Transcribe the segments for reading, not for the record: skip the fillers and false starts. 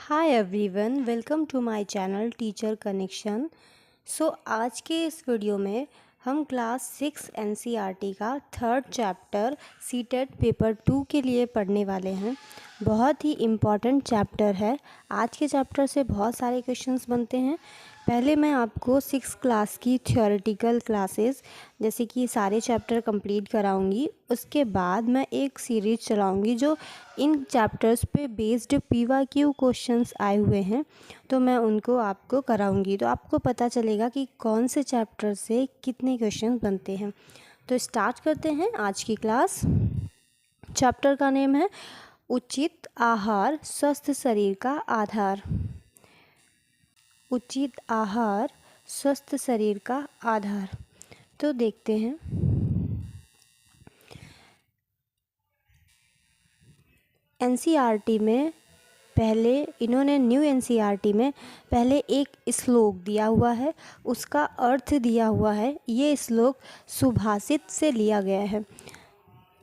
Hi everyone, welcome to my channel teacher connection. आज के इस वीडियो में हम क्लास 6 एनसीईआरटी का थर्ड चैप्टर सीटेट पेपर 2 के लिए पढ़ने वाले हैं। बहुत ही इम्पॉर्टेंट चैप्टर है। आज के चैप्टर से बहुत सारे क्वेश्चंस बनते हैं। पहले मैं आपको 6 क्लास की थ्योरेटिकल क्लासेस जैसे कि सारे चैप्टर कंप्लीट कराऊंगी। उसके बाद मैं एक सीरीज चलाऊंगी जो इन चैप्टर्स पे बेस्ड पीवाईक्यू क्वेश्चंस आए हुए हैं, तो मैं उनको आपको कराऊंगी। तो आपको पता चलेगा कि कौन से चैप्टर से कितने क्वेश्चन बनते हैं। तो स्टार्ट करते हैं आज की क्लास। चैप्टर का नेम है उचित आहार स्वस्थ शरीर का आधार। उचित आहार स्वस्थ शरीर का आधार। तो देखते हैं। एनसीईआरटी में पहले इन्होंने न्यू एनसीईआरटी में पहले एक श्लोक दिया हुआ है, उसका अर्थ दिया हुआ है। ये श्लोक सुभाषित से लिया गया है।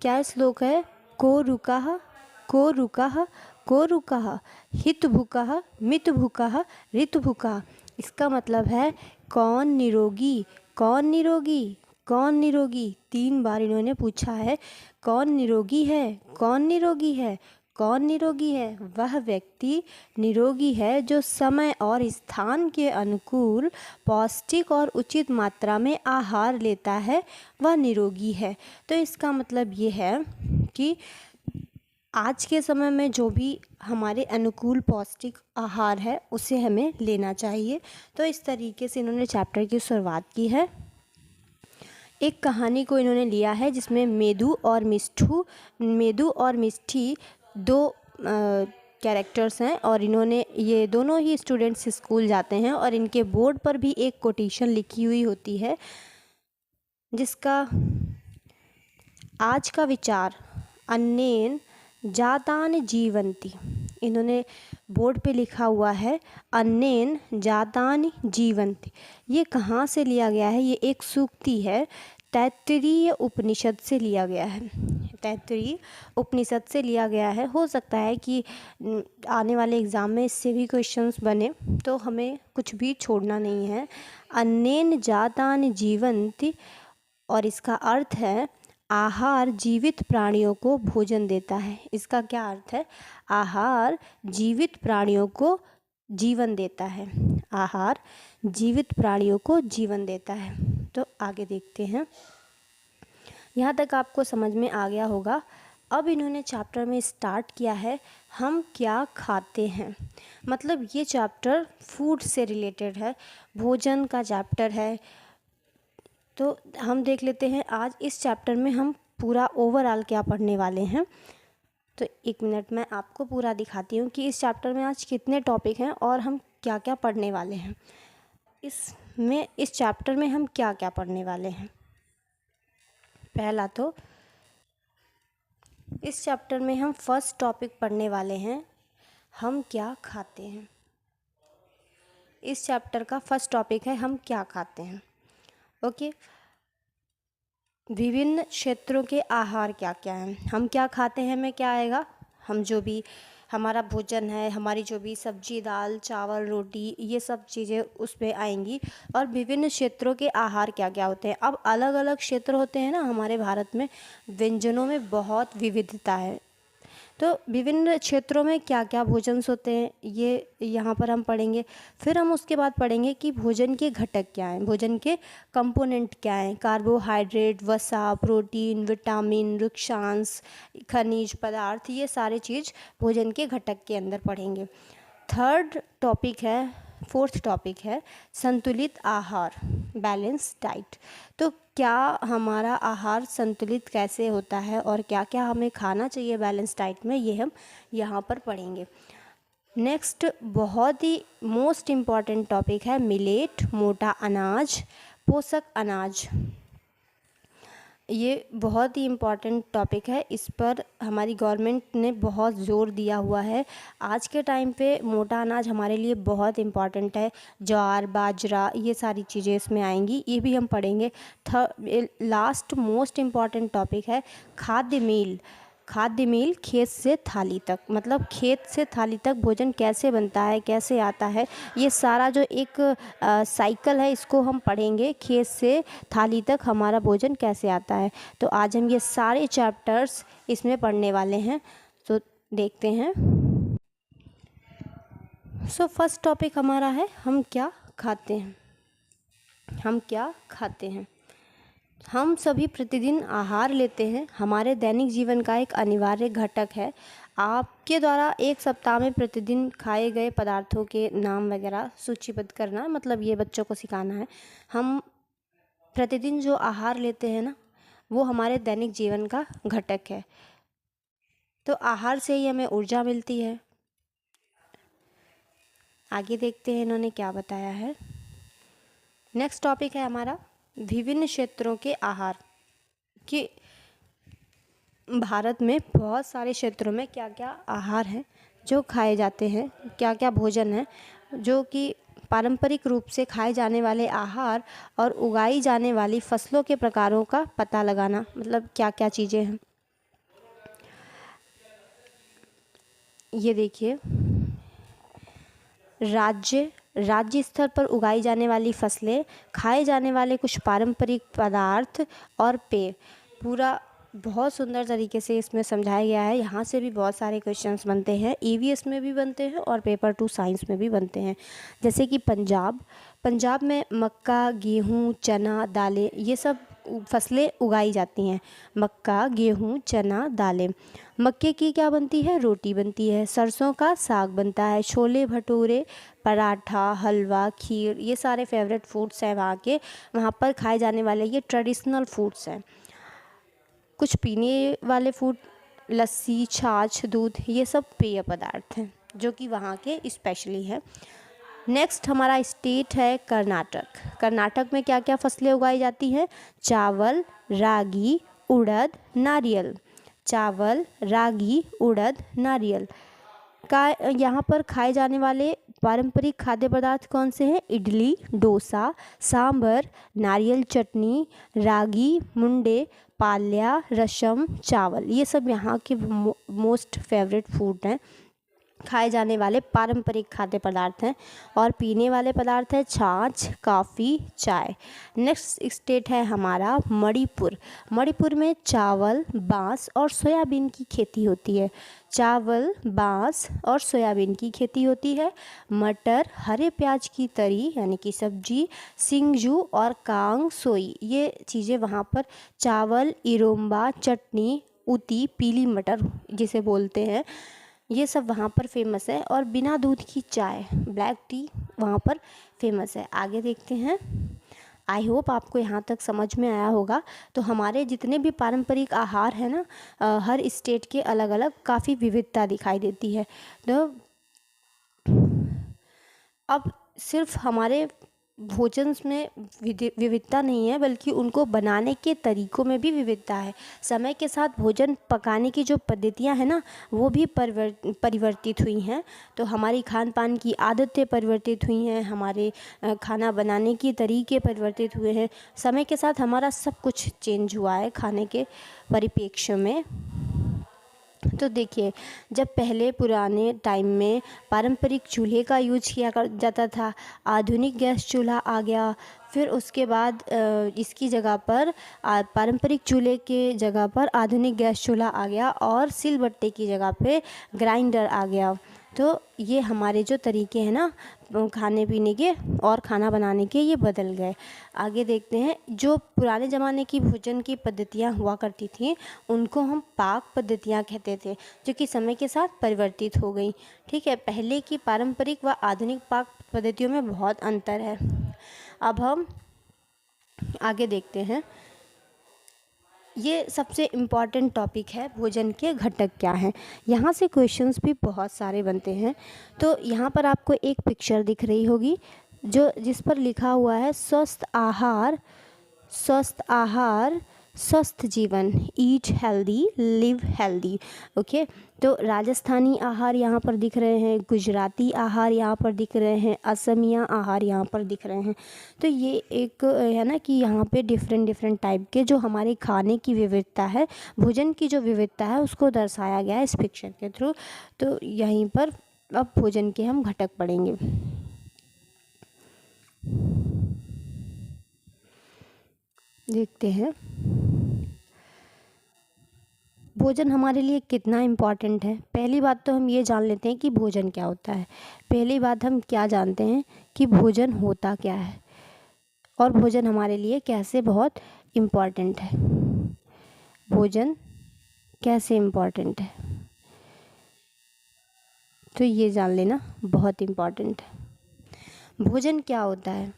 क्या श्लोक है? को रुकाह को रुकाह को रुकाह हित भूकाह मित भूकाह ऋत भूकाह। इसका मतलब है कौन निरोगी, कौन निरोगी, कौन निरोगी। 3 बार इन्होंने पूछा है, कौन निरोगी है, कौन निरोगी है, कौन निरोगी है। वह व्यक्ति निरोगी है जो समय और स्थान के अनुकूल पौष्टिक और उचित मात्रा में आहार लेता है, वह निरोगी है। तो इसका मतलब ये है कि आज के समय में जो भी हमारे अनुकूल पौष्टिक आहार है उसे हमें लेना चाहिए। तो इस तरीके से इन्होंने चैप्टर की शुरुआत की है। एक कहानी को इन्होंने लिया है जिसमें मेदू और मिष्ठी 2 कैरेक्टर्स हैं, और इन्होंने ये दोनों ही स्टूडेंट्स स्कूल जाते हैं और इनके बोर्ड पर भी एक कोटेशन लिखी हुई होती है जिसका आज का विचार अन्नेन जातान जीवंती। इन्होंने बोर्ड पे लिखा हुआ है अन्नेन जातान जीवंती। ये कहाँ से लिया गया है? ये एक सूक्ति है, तैत्तिरीय उपनिषद से लिया गया है। तैत्तिरीय उपनिषद से लिया गया है। हो सकता है कि आने वाले एग्ज़ाम में इससे भी क्वेश्चंस बने, तो हमें कुछ भी छोड़ना नहीं है। अन्नेन जातान जीवंती, और इसका अर्थ है आहार जीवित प्राणियों को भोजन देता है। इसका क्या अर्थ है? आहार जीवित प्राणियों को जीवन देता है। आहार जीवित प्राणियों को जीवन देता है। तो आगे देखते हैं। यहाँ तक आपको समझ में आ गया होगा। अब इन्होंने चैप्टर में स्टार्ट किया है हम क्या खाते हैं। मतलब ये चैप्टर फूड से रिलेटेड है, भोजन का चैप्टर है। तो हम देख लेते हैं आज इस चैप्टर में हम पूरा ओवरऑल क्या पढ़ने वाले हैं। तो 1 मिनट मैं आपको पूरा दिखाती हूँ कि इस चैप्टर में आज कितने टॉपिक हैं और हम क्या क्या पढ़ने वाले हैं। इस चैप्टर में हम क्या क्या पढ़ने वाले हैं। पहला तो इस चैप्टर में हम फर्स्ट टॉपिक पढ़ने वाले हैं हम क्या खाते हैं। इस चैप्टर का फर्स्ट टॉपिक है हम क्या खाते हैं। ओके। विभिन्न क्षेत्रों के आहार क्या क्या हैं। हम क्या खाते हैं में क्या आएगा? हम जो भी हमारा भोजन है, हमारी जो भी सब्जी दाल चावल रोटी, ये सब चीज़ें उस पे आएंगी। और विभिन्न क्षेत्रों के आहार क्या क्या होते हैं। अब अलग अलग क्षेत्र होते हैं ना हमारे भारत में, व्यंजनों में बहुत विविधता है। तो विभिन्न क्षेत्रों में क्या क्या भोजन होते हैं ये यहाँ पर हम पढ़ेंगे। फिर हम उसके बाद पढ़ेंगे कि भोजन के घटक क्या हैं, भोजन के कंपोनेंट क्या हैं। कार्बोहाइड्रेट, वसा, प्रोटीन, विटामिन, वृक्षांश, खनिज पदार्थ, ये सारे चीज़ भोजन के घटक के अंदर पढ़ेंगे। फोर्थ टॉपिक है संतुलित आहार, बैलेंस डाइट। तो क्या हमारा आहार संतुलित कैसे होता है और क्या क्या हमें खाना चाहिए बैलेंस डाइट में, ये हम यहाँ पर पढ़ेंगे। नेक्स्ट बहुत ही मोस्ट इम्पॉर्टेंट टॉपिक है मिलेट, मोटा अनाज, पोषक अनाज। ये बहुत ही इम्पॉर्टेंट टॉपिक है। इस पर हमारी गवर्नमेंट ने बहुत ज़ोर दिया हुआ है। आज के टाइम पे मोटा अनाज हमारे लिए बहुत इम्पॉर्टेंट है। ज्वार, बाजरा, ये सारी चीज़ें इसमें आएंगी, ये भी हम पढ़ेंगे। लास्ट मोस्ट इम्पॉर्टेंट टॉपिक है खाद्य मील। खाद्य मेल खेत से थाली तक, मतलब खेत से थाली तक भोजन कैसे बनता है, कैसे आता है, ये सारा जो एक साइकिल है इसको हम पढ़ेंगे। खेत से थाली तक हमारा भोजन कैसे आता है, तो आज हम ये सारे चैप्टर्स इसमें पढ़ने वाले हैं। तो देखते हैं। सो फर्स्ट टॉपिक हमारा है हम क्या खाते हैं। हम क्या खाते हैं। हम सभी प्रतिदिन आहार लेते हैं, हमारे दैनिक जीवन का एक अनिवार्य घटक है। आपके द्वारा एक सप्ताह में प्रतिदिन खाए गए पदार्थों के नाम वगैरह सूचीबद्ध करना, मतलब ये बच्चों को सिखाना है। हम प्रतिदिन जो आहार लेते हैं ना, वो हमारे दैनिक जीवन का घटक है। तो आहार से ही हमें ऊर्जा मिलती है। आगे देखते हैं इन्होंने क्या बताया है। नेक्स्ट टॉपिक है हमारा विभिन्न क्षेत्रों के आहार। कि भारत में बहुत सारे क्षेत्रों में क्या क्या आहार हैं जो खाए जाते हैं, क्या क्या भोजन है जो कि पारंपरिक रूप से खाए जाने वाले आहार और उगाई जाने वाली फसलों के प्रकारों का पता लगाना, मतलब क्या क्या चीज़ें हैं। ये देखिए, राज्य स्तर पर उगाई जाने वाली फसलें, खाए जाने वाले कुछ पारंपरिक पदार्थ और पेय, पूरा बहुत सुंदर तरीके से इसमें समझाया गया है। यहाँ से भी बहुत सारे क्वेश्चंस बनते हैं, ईवीएस में भी बनते हैं और पेपर 2 साइंस में भी बनते हैं। जैसे कि पंजाब में मक्का, गेहूँ, चना, दालें, ये सब फसलें उगाई जाती हैं। मक्का, गेहूँ, चना, दालें। मक्के की क्या बनती है, रोटी बनती है। सरसों का साग बनता है। छोले भटूरे, पराठा, हलवा, खीर, ये सारे फेवरेट फूड्स हैं वहाँ पर खाए जाने वाले, ये ट्रेडिशनल फूड्स हैं। कुछ पीने वाले फूड, लस्सी, छाछ, दूध, ये सब पेय पदार्थ हैं जो कि वहाँ के स्पेशली हैं। नेक्स्ट हमारा स्टेट है कर्नाटक में क्या क्या फसलें उगाई जाती हैं। चावल, रागी, उड़द, नारियल। चावल, रागी, उड़द, नारियल का यहाँ पर खाए जाने वाले पारंपरिक खाद्य पदार्थ कौन से हैं। इडली, डोसा, सांभर, नारियल चटनी, रागी मुंडे, पाल्या, रसम, चावल, ये सब यहाँ के मोस्ट फेवरेट फूड हैं, खाए जाने वाले पारंपरिक खाद्य पदार्थ हैं। और पीने वाले पदार्थ है छाछ, कॉफ़ी, चाय। नेक्स्ट स्टेट है हमारा मणिपुर में चावल, बांस और सोयाबीन की खेती होती है। चावल, बांस और सोयाबीन की खेती होती है। मटर, हरे प्याज की तरी यानी कि सब्जी, सिंगजू और कांग सोई, ये चीज़ें वहाँ पर, चावल, इरोम्बा, चटनी, उती, पीली मटर जिसे बोलते हैं, ये सब वहाँ पर फेमस है। और बिना दूध की चाय, ब्लैक टी वहाँ पर फेमस है। आगे देखते हैं। आई होप आपको यहाँ तक समझ में आया होगा। तो हमारे जितने भी पारंपरिक आहार हैं ना, हर स्टेट के अलग अलग काफ़ी विविधता दिखाई देती है। तो अब सिर्फ हमारे भोजन में विविधता नहीं है, बल्कि उनको बनाने के तरीक़ों में भी विविधता है। समय के साथ भोजन पकाने की जो पद्धतियां हैं ना, वो भी परिवर्तित हुई हैं। तो हमारी खान पान की आदतें परिवर्तित हुई हैं, हमारे खाना बनाने के तरीके परिवर्तित हुए हैं। समय के साथ हमारा सब कुछ चेंज हुआ है खाने के परिप्रेक्ष्य में। तो देखिए, जब पहले पुराने टाइम में पारंपरिक चूल्हे का यूज किया जाता था, आधुनिक गैस चूल्हा आ गया। फिर उसके बाद इसकी जगह पर पारंपरिक चूल्हे के जगह पर आधुनिक गैस चूल्हा आ गया और सिलबट्टे की जगह पे ग्राइंडर आ गया। तो ये हमारे जो तरीके हैं ना खाने पीने के और खाना बनाने के, ये बदल गए। आगे देखते हैं। जो पुराने ज़माने की भोजन की पद्धतियाँ हुआ करती थी, उनको हम पाक पद्धतियाँ कहते थे, जो कि समय के साथ परिवर्तित हो गई। ठीक है, पहले की पारंपरिक व आधुनिक पाक पद्धतियों में बहुत अंतर है। अब हम आगे देखते हैं। ये सबसे इम्पॉर्टेंट टॉपिक है, भोजन के घटक क्या हैं। यहाँ से क्वेश्चंस भी बहुत सारे बनते हैं। तो यहाँ पर आपको एक पिक्चर दिख रही होगी जिस पर लिखा हुआ है स्वस्थ आहार स्वस्थ जीवन, eat healthy live healthy. Okay, तो राजस्थानी आहार यहाँ पर दिख रहे हैं, गुजराती आहार यहाँ पर दिख रहे हैं, असमिया आहार यहाँ पर दिख रहे हैं। तो ये एक है ना कि यहाँ पे डिफरेंट डिफरेंट टाइप के जो हमारे खाने की विविधता है, भोजन की जो विविधता है, उसको दर्शाया गया है इस पिक्चर के थ्रू। तो यहीं पर अब भोजन के हम घटक पढ़ेंगे। देखते हैं भोजन हमारे लिए कितना इम्पॉर्टेंट है। पहली बात तो हम ये जान लेते हैं कि भोजन क्या होता है। पहली बात हम क्या जानते हैं कि भोजन होता क्या है और भोजन हमारे लिए कैसे बहुत इम्पॉर्टेंट है। भोजन कैसे इम्पॉर्टेंट है, तो ये जान लेना बहुत इम्पॉर्टेंट है। भोजन क्या होता है?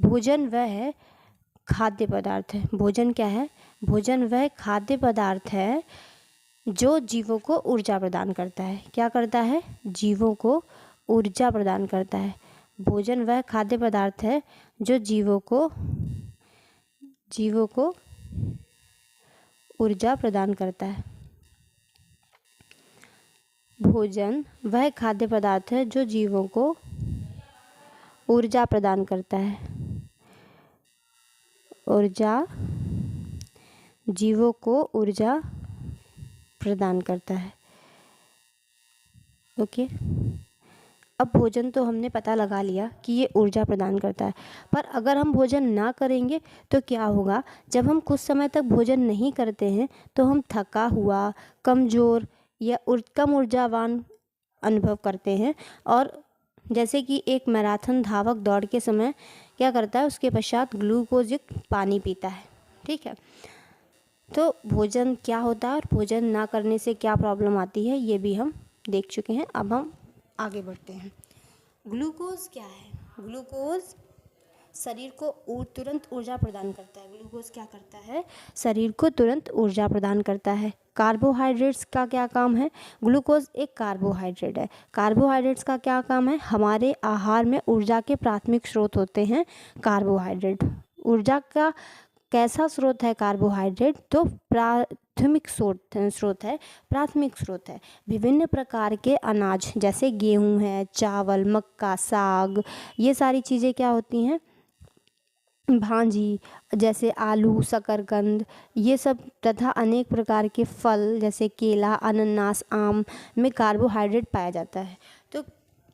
भोजन वह है खाद्य पदार्थ है। भोजन क्या है? भोजन वह खाद्य पदार्थ है जो जीवों को ऊर्जा प्रदान करता है। क्या करता है? जीवों को ऊर्जा प्रदान करता है। भोजन वह खाद्य पदार्थ है जो जीवों को ऊर्जा प्रदान करता है। भोजन वह खाद्य पदार्थ है जो जीवों को ऊर्जा प्रदान करता है। जीवों को ऊर्जा प्रदान करता है। ओके, अब भोजन तो हमने पता लगा लिया कि ये ऊर्जा प्रदान करता है, पर अगर हम भोजन ना करेंगे तो क्या होगा? जब हम कुछ समय तक भोजन नहीं करते हैं तो हम थका हुआ, कमज़ोर या कम ऊर्जावान अनुभव करते हैं। और जैसे कि एक मैराथन धावक दौड़ के समय क्या करता है? उसके पश्चात ग्लूकोज युक्त पानी पीता है। ठीक है, तो भोजन क्या होता है और भोजन ना करने से क्या प्रॉब्लम आती है, ये भी हम देख चुके हैं। अब हम आगे बढ़ते हैं। ग्लूकोज क्या है? ग्लूकोज शरीर को तुरंत ऊर्जा प्रदान करता है। ग्लूकोज क्या करता है? शरीर को तुरंत ऊर्जा प्रदान करता है। कार्बोहाइड्रेट्स का क्या काम है? ग्लूकोज एक कार्बोहाइड्रेट है। कार्बोहाइड्रेट्स का क्या काम है? हमारे आहार में ऊर्जा के प्राथमिक स्रोत होते हैं कार्बोहाइड्रेट। ऊर्जा का कैसा स्रोत है कार्बोहाइड्रेट? तो प्राथमिक स्रोत है, प्राथमिक स्रोत है। विभिन्न प्रकार के अनाज जैसे गेहूं है, चावल, मक्का, साग, ये सारी चीज़ें क्या होती हैं? भांजी जैसे आलू, शकरकंद, ये सब तथा अनेक प्रकार के फल जैसे केला, अनानास, आम में कार्बोहाइड्रेट पाया जाता है। तो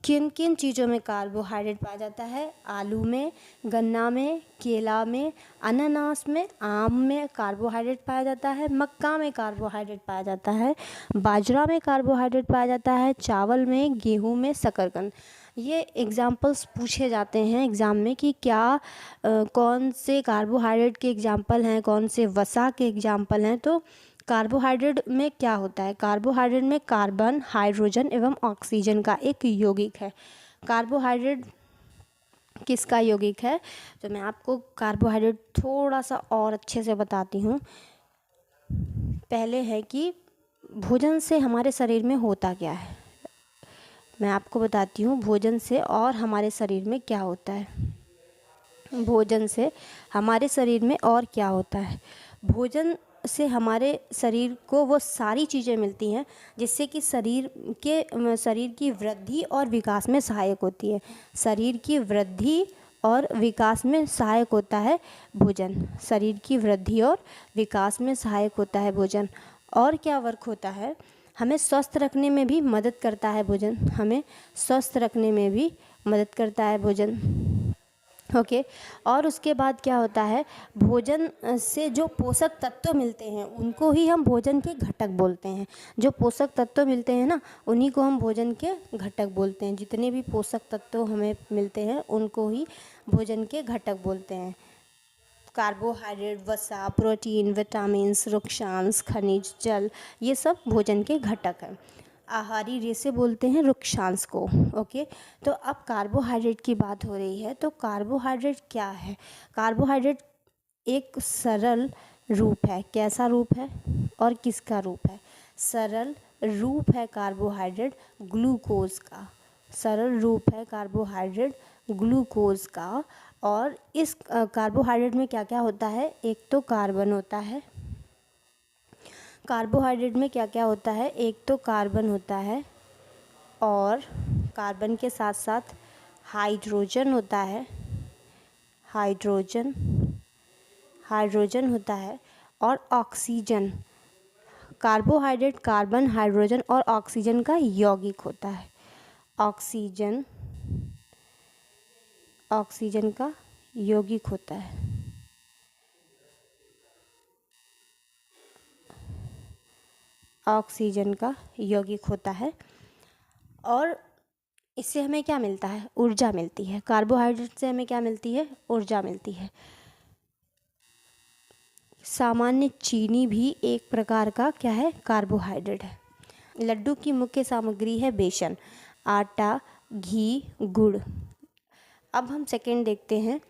किन किन चीज़ों में कार्बोहाइड्रेट पाया जाता है? आलू में, गन्ना में, केला में, अनानास में, आम में कार्बोहाइड्रेट पाया जाता है। मक्का में कार्बोहाइड्रेट पाया जाता है। बाजरा में कार्बोहाइड्रेट पाया जाता है। चावल में, गेहूं में, शकरकंद। ये एग्जाम्पल्स पूछे जाते हैं एग्ज़ाम में कि क्या कौन से कार्बोहाइड्रेट के एग्जाम्पल हैं, कौन से वसा के एग्जाम्पल हैं। तो कार्बोहाइड्रेट में क्या होता है? कार्बोहाइड्रेट में कार्बन, हाइड्रोजन एवं ऑक्सीजन का एक यौगिक है। कार्बोहाइड्रेट किसका यौगिक है? तो मैं आपको कार्बोहाइड्रेट थोड़ा सा और अच्छे से बताती हूँ। पहले है कि भोजन से हमारे शरीर में होता क्या है। मैं आपको बताती हूँ भोजन से और हमारे शरीर में क्या होता है। भोजन से हमारे शरीर में और क्या होता है? भोजन से हमारे शरीर को वो सारी चीज़ें मिलती हैं जिससे कि शरीर की वृद्धि और विकास में सहायक होती है। शरीर की वृद्धि और विकास में सहायक होता है भोजन। शरीर की वृद्धि और विकास में सहायक होता है भोजन। और क्या वर्क होता है? हमें स्वस्थ रखने में भी मदद करता है भोजन। हमें स्वस्थ रखने में भी मदद करता है भोजन। ओके, और उसके बाद क्या होता है? भोजन से जो पोषक तत्व मिलते हैं उनको ही हम भोजन के घटक बोलते हैं। जो पोषक तत्व मिलते हैं ना, उन्हीं को हम भोजन के घटक बोलते हैं। जितने भी पोषक तत्व हमें मिलते हैं उनको ही भोजन के घटक बोलते हैं। कार्बोहाइड्रेट, वसा, प्रोटीन, विटामिन्स, रुक्षांश, खनिज, जल, ये सब भोजन के घटक हैं। आहारी रेशे बोलते हैं रुक्षांश को। ओके, तो अब कार्बोहाइड्रेट की बात हो रही है, तो कार्बोहाइड्रेट क्या है? कार्बोहाइड्रेट एक सरल रूप है। कैसा रूप है और किसका रूप है? सरल रूप है कार्बोहाइड्रेट ग्लूकोज का। सरल रूप है कार्बोहाइड्रेट ग्लूकोज का। और इस कार्बोहाइड्रेट में क्या क्या होता है? एक तो कार्बन होता है, कार्बोहाइड्रेट में क्या क्या होता है, एक तो कार्बन होता है और कार्बन के साथ साथ हाइड्रोजन होता है, हाइड्रोजन होता है और ऑक्सीजन। कार्बोहाइड्रेट कार्बन, हाइड्रोजन और ऑक्सीजन का यौगिक होता है। ऑक्सीजन का यौगिक होता है। ऑक्सीजन का यौगिक होता है और इससे हमें क्या मिलता है, ऊर्जा मिलती है। कार्बोहाइड्रेट से हमें क्या मिलती है, ऊर्जा मिलती है। सामान्य चीनी भी एक प्रकार का क्या है, कार्बोहाइड्रेट है। लड्डू की मुख्य सामग्री है बेसन, आटा, घी, गुड़। अब हम सेकंड देखते हैं,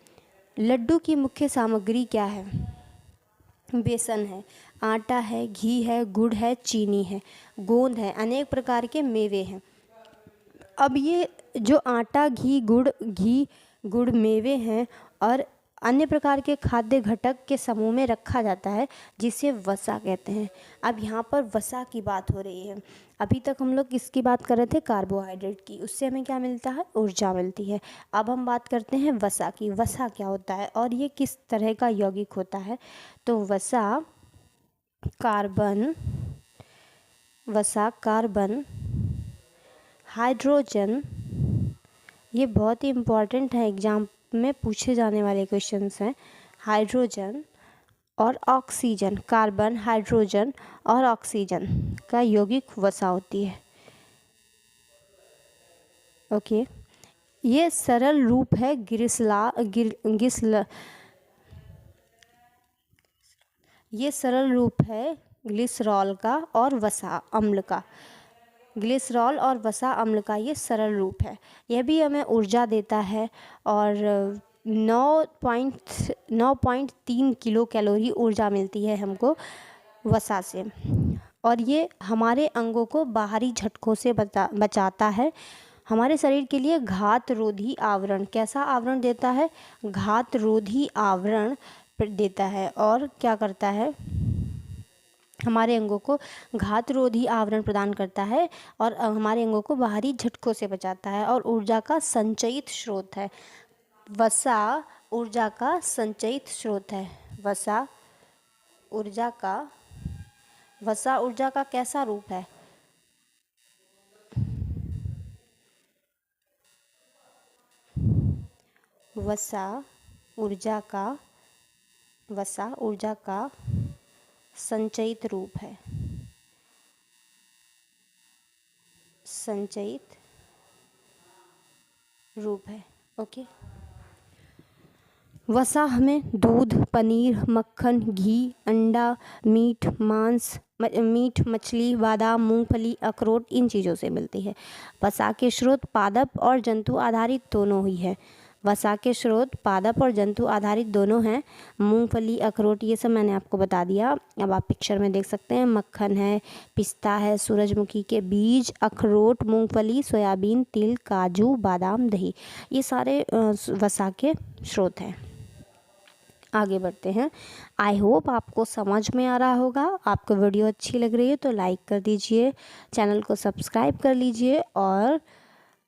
लड्डू की मुख्य सामग्री क्या है, बेसन है, आटा है, घी है, गुड़ है, चीनी है, गोंद है, अनेक प्रकार के मेवे हैं। अब ये जो आटा, घी, गुड़ मेवे हैं और अन्य प्रकार के खाद्य घटक के समूह में रखा जाता है, जिसे वसा कहते हैं। अब यहाँ पर वसा की बात हो रही है। अभी तक हम लोग किसकी बात कर रहे थे, कार्बोहाइड्रेट की, उससे हमें क्या मिलता है, ऊर्जा मिलती है। अब हम बात करते हैं वसा की। वसा क्या होता है और ये किस तरह का यौगिक होता है, तो वसा कार्बन, हाइड्रोजन, ये बहुत ही इम्पॉर्टेंट है, एग्जाम में पूछे जाने वाले क्वेश्चंस हैं। हाइड्रोजन और ऑक्सीजन, कार्बन, हाइड्रोजन और ऑक्सीजन का यौगिक वसा होती है। ओके, ये सरल रूप है ये सरल रूप है ग्लिसरॉल का और वसा अम्ल का। ग्लिसरॉल और वसा अम्ल का ये सरल रूप है। यह भी हमें ऊर्जा देता है और 9.3 किलो कैलोरी ऊर्जा मिलती है हमको वसा से। और ये हमारे अंगों को बाहरी झटकों से बचाता है। हमारे शरीर के लिए घात रोधी आवरण, कैसा आवरण देता है, घात रोधी आवरण देता है। और क्या करता है, हमारे अंगों को घातरोधी आवरण प्रदान करता है और हमारे अंगों को बाहरी झटकों से बचाता है और ऊर्जा का संचयित स्रोत है। वसा ऊर्जा का संचयित स्रोत है। वसा ऊर्जा का कैसा रूप है, वसा ऊर्जा का संचयित रूप है। ओके, वसा हमें दूध, पनीर, मक्खन, घी, अंडा, मीट, मछली, बादाम, मूंगफली, अखरोट, इन चीज़ों से मिलती है। वसा के स्रोत पादप और जंतु आधारित दोनों ही है। वसा के स्रोत पादप और जंतु आधारित दोनों हैं। मूंगफली, अखरोट, ये सब मैंने आपको बता दिया। अब आप पिक्चर में देख सकते हैं, मक्खन है, पिस्ता है, सूरजमुखी के बीज, अखरोट, मूंगफली, सोयाबीन, तिल, काजू, बादाम, दही, ये सारे वसा के स्रोत हैं। आगे बढ़ते हैं। आई होप आपको समझ में आ रहा होगा। आपको वीडियो अच्छी लग रही है तो लाइक कर दीजिए, चैनल को सब्सक्राइब कर लीजिए और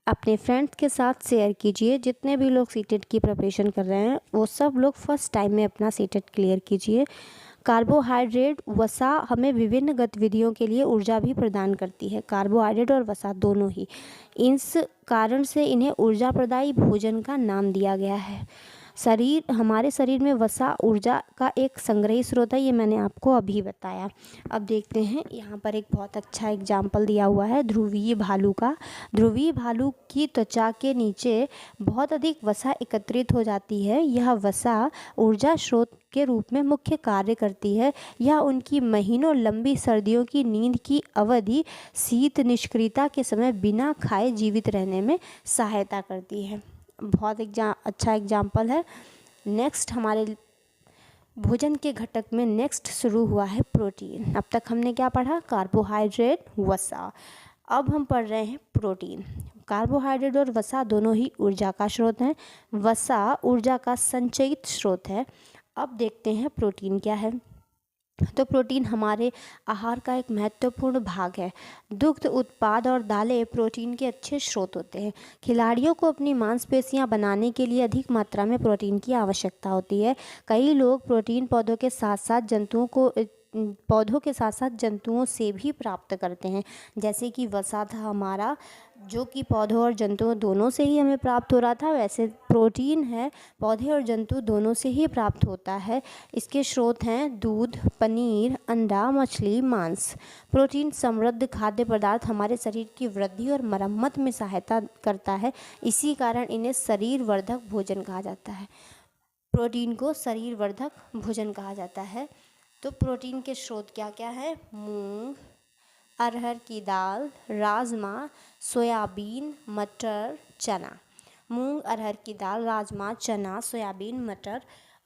अपने फ्रेंड्स के साथ शेयर कीजिए। जितने भी लोग सीटेट की प्रिपरेशन कर रहे हैं वो सब लोग फर्स्ट टाइम में अपना सीटेट क्लियर कीजिए। कार्बोहाइड्रेट, वसा हमें विभिन्न गतिविधियों के लिए ऊर्जा भी प्रदान करती है। कार्बोहाइड्रेट और वसा दोनों ही, इस कारण से इन्हें ऊर्जा प्रदायी भोजन का नाम दिया गया है। हमारे शरीर में वसा ऊर्जा का एक संग्रही स्रोत है, ये मैंने आपको अभी बताया। अब देखते हैं, यहाँ पर एक बहुत अच्छा एग्जाम्पल दिया हुआ है ध्रुवीय भालू का। ध्रुवीय भालू की त्वचा के नीचे बहुत अधिक वसा एकत्रित हो जाती है। यह वसा ऊर्जा स्रोत के रूप में मुख्य कार्य करती है। यह उनकी महीनों लंबी सर्दियों की नींद की अवधि शीत निष्क्रियता के समय बिना खाए जीवित रहने में सहायता करती है। बहुत अच्छा एग्जाम्पल है। नेक्स्ट हमारे भोजन के घटक में नेक्स्ट शुरू हुआ है प्रोटीन। अब तक हमने क्या पढ़ा, कार्बोहाइड्रेट, वसा। अब हम पढ़ रहे हैं प्रोटीन। कार्बोहाइड्रेट और वसा दोनों ही ऊर्जा का स्रोत हैं। वसा ऊर्जा का संचयित स्रोत है। अब देखते हैं प्रोटीन क्या है। तो प्रोटीन हमारे आहार का एक महत्वपूर्ण भाग है। दुग्ध उत्पाद और दालें प्रोटीन के अच्छे स्रोत होते हैं। खिलाड़ियों को अपनी मांसपेशियां बनाने के लिए अधिक मात्रा में प्रोटीन की आवश्यकता होती है। कई लोग प्रोटीन पौधों के साथ साथ जंतुओं से भी प्राप्त करते हैं, जैसे कि वसा था हमारा, जो कि पौधों और जंतुओं दोनों से ही हमें प्राप्त हो रहा था, वैसे प्रोटीन है पौधे और जंतु दोनों से ही प्राप्त होता है। इसके स्रोत हैं दूध, पनीर, अंडा, मछली, मांस। प्रोटीन समृद्ध खाद्य पदार्थ हमारे शरीर की वृद्धि और मरम्मत में सहायता करता है। इसी कारण इन्हें शरीर वर्धक भोजन कहा जाता है। प्रोटीन को शरीर वर्धक भोजन कहा जाता है। तो प्रोटीन के स्रोत क्या क्या है? मूंग, अरहर की दाल, राजमा, सोयाबीन, मटर, चना। मूंग, अरहर की दाल, राजमा, चना, सोयाबीन, मटर।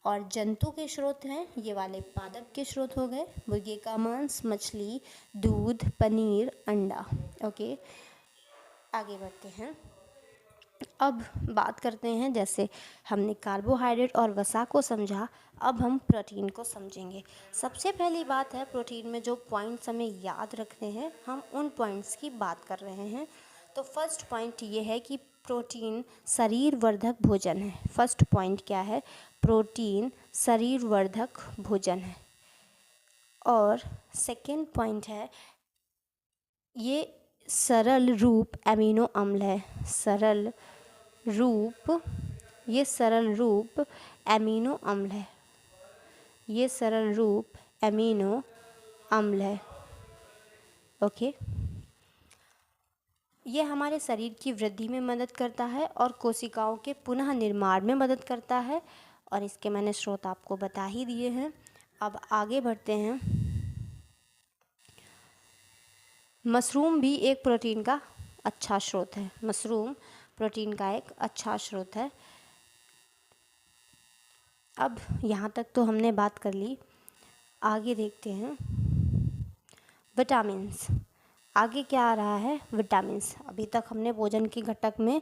और जंतु के स्रोत हैं ये वाले पादप के स्रोत हो गए, मुर्गे का मांस, मछली, दूध, पनीर, अंडा। ओके, आगे बढ़ते हैं। अब बात करते हैं, जैसे हमने कार्बोहाइड्रेट और वसा को समझा, अब हम प्रोटीन को समझेंगे। सबसे पहली बात है, प्रोटीन में जो पॉइंट्स हमें याद रखने हैं, हम उन पॉइंट्स की बात कर रहे हैं। तो फर्स्ट पॉइंट ये है कि प्रोटीन शरीर वर्धक भोजन है। फर्स्ट पॉइंट क्या है? प्रोटीन शरीर वर्धक भोजन है। और सेकेंड पॉइंट है, ये सरल रूप एमिनो अम्ल है। ये सरल रूप एमिनो अम्ल है। ये सरल रूप एमिनो अम्ल है। ओके, ये हमारे शरीर की वृद्धि में मदद करता है और कोशिकाओं के पुनः निर्माण में मदद करता है। और इसके मैंने स्रोत आपको बता ही दिए हैं। अब आगे बढ़ते हैं। मशरूम भी एक प्रोटीन का अच्छा स्रोत है। मशरूम प्रोटीन का एक अच्छा स्रोत है। अब यहाँ तक तो हमने बात कर ली, आगे देखते हैं विटामिन्स। आगे क्या आ रहा है? विटामिन्स। अभी तक हमने भोजन के घटक में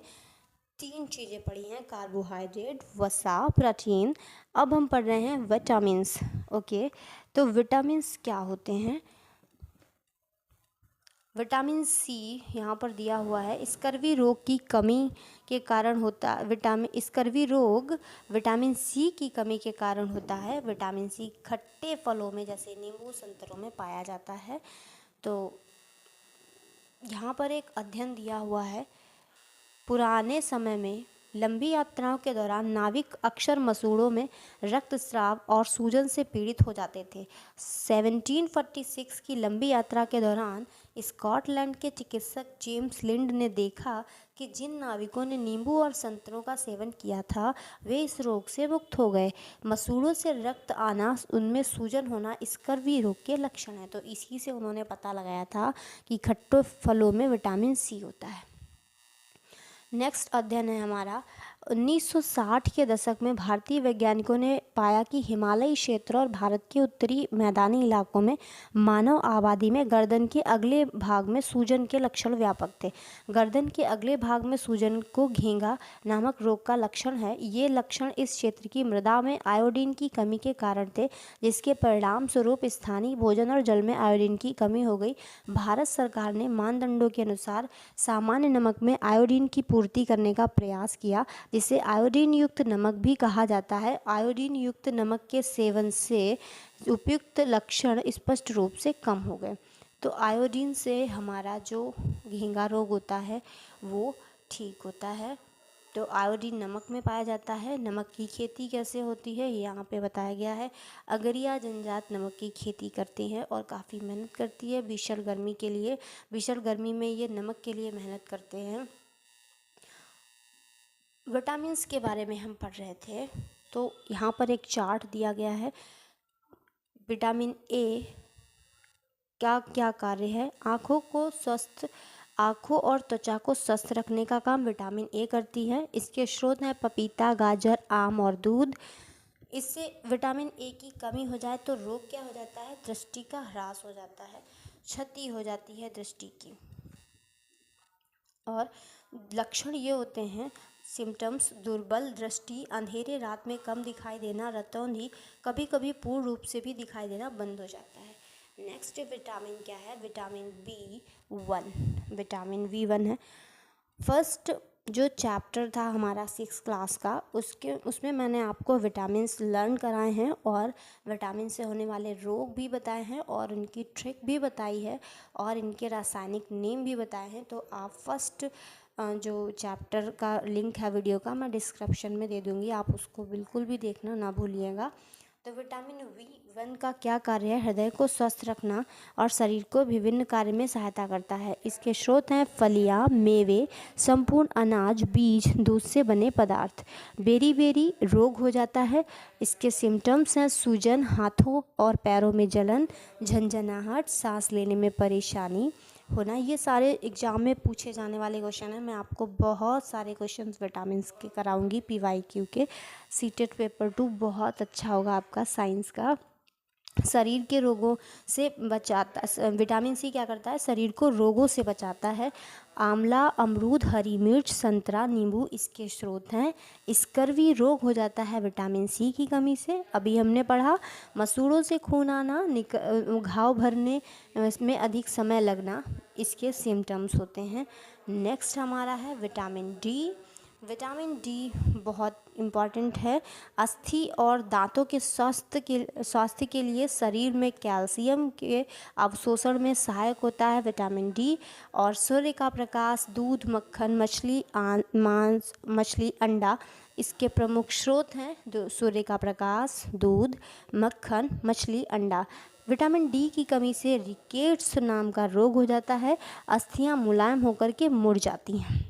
3 चीज़ें पढ़ी हैं, कार्बोहाइड्रेट, वसा, प्रोटीन। अब हम पढ़ रहे हैं विटामिन्स। ओके, तो विटामिन्स क्या होते हैं? विटामिन सी यहाँ पर दिया हुआ है। स्कर्वी रोग की कमी के कारण होता स्कर्वी रोग विटामिन सी की कमी के कारण होता है। विटामिन सी खट्टे फलों में जैसे नींबू, संतरों में पाया जाता है। तो यहाँ पर एक अध्ययन दिया हुआ है, पुराने समय में लंबी यात्राओं के दौरान नाविक अक्सर मसूड़ों में रक्तस्राव और सूजन से पीड़ित हो जाते थे। 1746 की लंबी यात्रा के दौरान स्कॉटलैंड के चिकित्सक जेम्स लिंड ने देखा कि जिन नाविकों ने नींबू और संतरों का सेवन किया था वे इस रोग से मुक्त हो गए। मसूड़ों से रक्त आना, उनमें सूजन होना स्कर्वी रोग के लक्षण है। तो इसी से उन्होंने पता लगाया था कि खट्टे फलों में विटामिन सी होता है। नेक्स्ट अध्ययन है हमारा 1960 के दशक में भारतीय वैज्ञानिकों ने पाया कि हिमालयी क्षेत्र और भारत के उत्तरी मैदानी इलाकों में मानव आबादी में गर्दन के अगले भाग में सूजन के लक्षण व्यापक थे। गर्दन के अगले भाग में सूजन को घेंगा नामक रोग का लक्षण है। ये लक्षण इस क्षेत्र की मृदा में आयोडीन की कमी के कारण थे, जिसके परिणाम स्वरूप स्थानीय भोजन और जल में आयोडीन की कमी हो गई। भारत सरकार ने मानदंडों के अनुसार सामान्य नमक में आयोडीन की पूर्ति करने का प्रयास किया, जिसे आयोडीन युक्त नमक भी कहा जाता है। आयोडीन युक्त नमक के सेवन से उपयुक्त लक्षण स्पष्ट रूप से कम हो गए। तो आयोडीन से हमारा जो घेंगा रोग होता है वो ठीक होता है। तो आयोडीन नमक में पाया जाता है। नमक की खेती कैसे होती है यहाँ पे बताया गया है। अगरिया जनजात नमक की खेती करती है और काफ़ी मेहनत करती है भीषण गर्मी के लिए। भीषण गर्मी में ये नमक के लिए मेहनत करते हैं। विटामिन्स के बारे में हम पढ़ रहे थे, तो यहाँ पर एक चार्ट दिया गया है। विटामिन ए क्या क्या कार्य है? आँखों और त्वचा को स्वस्थ रखने का काम विटामिन ए करती है। इसके स्रोत हैं पपीता, गाजर, आम और दूध। इससे विटामिन ए की कमी हो जाए तो रोग क्या हो जाता है? दृष्टि का ह्रास हो जाता है, क्षति हो जाती है दृष्टि की। और लक्षण ये होते हैं सिम्टम्स: दुर्बल दृष्टि, अंधेरे रात में कम दिखाई देना, रतौंधी, कभी कभी पूर्ण रूप से भी दिखाई देना बंद हो जाता है। नेक्स्ट विटामिन क्या है? Vitamin B1। विटामिन B1 है। फर्स्ट जो चैप्टर था हमारा 6 क्लास का, उसमें मैंने आपको विटामिन्स लर्न कराए हैं और विटामिन से होने वाले रोग भी बताए हैं और उनकी ट्रिक भी बताई है और इनके रासायनिक नेम भी बताए हैं। तो आप फर्स्ट जो चैप्टर का लिंक है वीडियो का मैं डिस्क्रिप्शन में दे दूँगी, आप उसको बिल्कुल भी देखना ना भूलिएगा। तो विटामिन B1 का क्या कार्य है? हृदय को स्वस्थ रखना और शरीर को विभिन्न कार्य में सहायता करता है। इसके स्रोत हैं फलियां, मेवे, संपूर्ण अनाज, बीज, दूध से बने पदार्थ। बेरी रोग हो जाता है। इसके सिम्टम्स हैं सूजन, हाथों और पैरों में जलन, झंझनाहट, सांस लेने में परेशानी होना। ये सारे एग्जाम में पूछे जाने वाले क्वेश्चन हैं। मैं आपको बहुत सारे क्वेश्चन विटामिन के कराऊंगी PYQ के। सीटेट पेपर 2 बहुत अच्छा होगा आपका साइंस का। शरीर के रोगों से बचाता, विटामिन C क्या करता है? शरीर को रोगों से बचाता है। आंवला, अमरूद, हरी मिर्च, संतरा, नींबू इसके स्रोत हैं। स्कर्वी रोग हो जाता है विटामिन C की कमी से। अभी हमने पढ़ा मसूड़ों से खून आना, घाव भरने में अधिक समय लगना, इसके सिम्टम्स होते हैं। नेक्स्ट हमारा है विटामिन D। विटामिन D बहुत इम्पॉर्टेंट है। अस्थि और दांतों के स्वास्थ्य के लिए शरीर में कैल्शियम के अवशोषण में सहायक होता है विटामिन D। और सूर्य का प्रकाश, दूध, मक्खन, मछली, मांस, मछली, अंडा इसके प्रमुख स्रोत हैं। सूर्य का प्रकाश, दूध, मक्खन, मछली, अंडा। विटामिन D की कमी से रिकेट्स नाम का रोग हो जाता है। अस्थियां मुलायम होकर के मुड़ जाती हैं।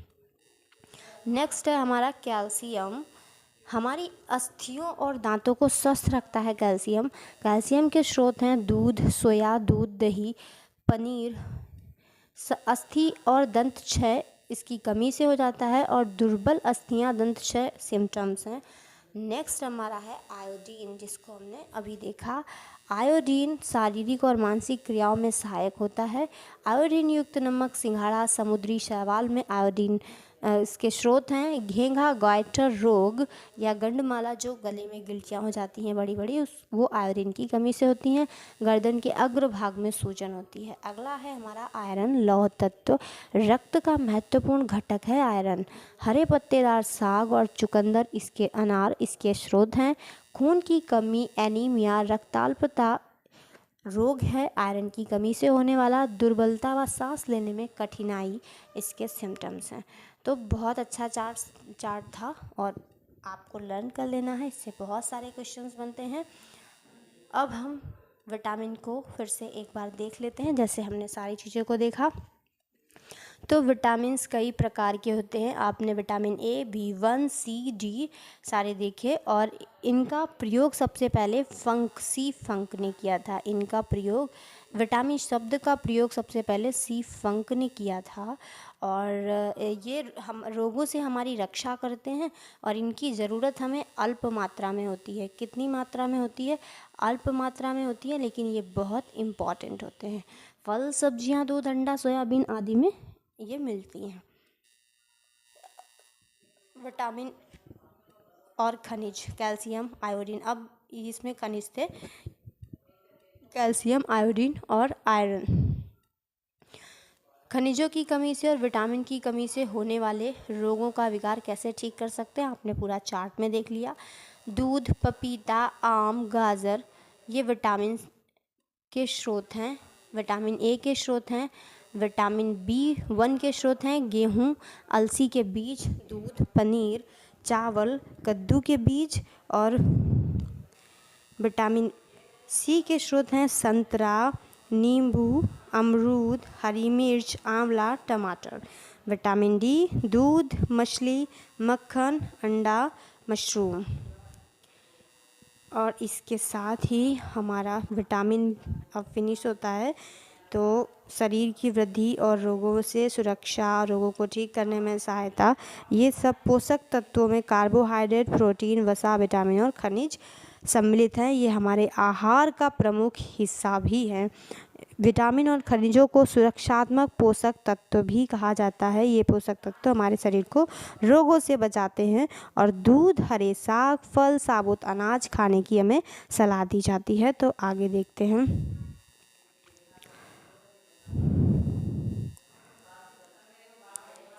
नेक्स्ट है हमारा कैल्शियम। हमारी अस्थियों और दांतों को स्वस्थ रखता है कैल्शियम। कैल्शियम के स्रोत हैं दूध, सोया दूध, दही, पनीर। अस्थि और दंत क्षय इसकी कमी से हो जाता है और दुर्बल अस्थियां दंत क्षय सिम्टम्स हैं। नेक्स्ट हमारा है आयोडीन, जिसको हमने अभी देखा। आयोडीन शारीरिक और मानसिक क्रियाओं में सहायक होता है। आयोडीन युक्त नमक, सिंघाड़ा, समुद्री शैवाल में आयोडीन इसके स्रोत हैं। घेंघा, गॉइटर रोग या गंडमाला, जो गले में गिल्टियाँ हो जाती हैं बड़ी बड़ी, वो आयोडीन की कमी से होती हैं। गर्दन के अग्र भाग में सूजन होती है। अगला है हमारा आयरन, लौह तत्व। रक्त का महत्वपूर्ण घटक है आयरन। हरे पत्तेदार साग और चुकंदर इसके अनार इसके स्रोत हैं। खून की कमी, एनीमिया, रक्ताल्पता रोग है आयरन की कमी से होने वाला। दुर्बलता व सांस लेने में कठिनाई इसके सिम्टम्स हैं। तो बहुत अच्छा चार्ट था और आपको लर्न कर लेना है, इससे बहुत सारे क्वेश्चंस बनते हैं। अब हम विटामिन को फिर से एक बार देख लेते हैं, जैसे हमने सारी चीज़ों को देखा। तो विटामिन्स कई प्रकार के होते हैं। आपने vitamin A, B1, C, D सारे देखे और इनका प्रयोग सबसे पहले फंक ने किया था। इनका प्रयोग, विटामिन शब्द का प्रयोग सबसे पहले फंक ने किया था। और ये हम रोगों से हमारी रक्षा करते हैं और इनकी ज़रूरत हमें अल्प मात्रा में होती है। कितनी मात्रा में होती है? अल्प मात्रा में होती है, लेकिन ये बहुत इम्पॉर्टेंट होते हैं। फल, सब्जियां, दूध, अंडा, सोयाबीन आदि में ये मिलती हैं। विटामिन और खनिज, कैल्शियम, आयोडीन। अब इसमें खनिज थे कैल्शियम, आयोडीन और आयरन। खनिजों की कमी से और विटामिन की कमी से होने वाले रोगों का विकार कैसे ठीक कर सकते हैं, आपने पूरा चार्ट में देख लिया। दूध, पपीता, आम, गाजर ये विटामिन के स्रोत हैं। विटामिन A के स्रोत हैं। विटामिन B1 के स्रोत हैं गेहूं, अलसी के बीज, दूध, पनीर, चावल, कद्दू के बीज। और विटामिन C के स्रोत हैं संतरा, नींबू, अमरूद, हरी मिर्च, आंवला, टमाटर। विटामिन D दूध, मछली, मक्खन, अंडा, मशरूम। और इसके साथ ही हमारा विटामिन अब फिनिश होता है। तो शरीर की वृद्धि और रोगों से सुरक्षा, रोगों को ठीक करने में सहायता, ये सब पोषक तत्वों में कार्बोहाइड्रेट, प्रोटीन, वसा, विटामिन और खनिज सम्मिलित हैं। ये हमारे आहार का प्रमुख हिस्सा भी हैं। विटामिन और खनिजों को सुरक्षात्मक पोषक तत्व भी कहा जाता है। ये पोषक तत्व हमारे शरीर को रोगों से बचाते हैं। और दूध, हरे साग, फल, साबुत अनाज खाने की हमें सलाह दी जाती है। तो आगे देखते हैं।